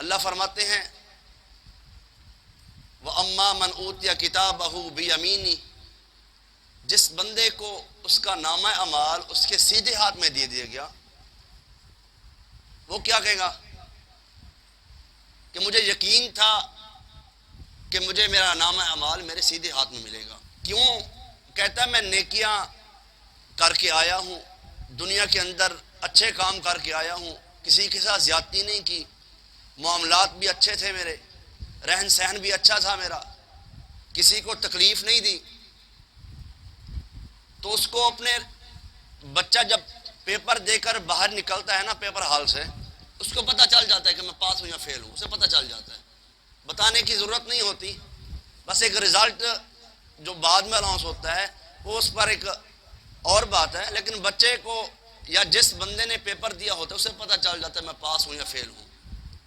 अल्लाह फरमाते हैं व अम्मा मन ऊतिया किताबहू बियमीनी, जिस बंदे को उसका नामा अमाल उसके सीधे हाथ में दे दिया गया, वो क्या कहेगा कि मुझे यकीन था कि मुझे मेरा नामा अमाल मेरे सीधे हाथ में मिलेगा। क्यों? कहता है मैं नेकियां करके आया हूँ, दुनिया के अंदर अच्छे काम करके आया हूँ, किसी के साथ ज्यादती नहीं की, मामलात भी अच्छे थे मेरे, रहन सहन भी अच्छा था मेरा, किसी को तकलीफ नहीं दी। तो उसको अपने बच्चा जब पेपर देकर बाहर निकलता है ना पेपर हॉल से, उसको पता चल जाता है कि मैं पास हूँ या फेल हूँ, उसे पता चल जाता है, बताने की ज़रूरत नहीं होती। बस एक रिज़ल्ट जो बाद में अनाउंस होता है वो उस पर एक और बात है, लेकिन बच्चे को या जिस बंदे ने पेपर दिया होता है उसे पता चल जाता है मैं पास हूँ या फेल हूँ।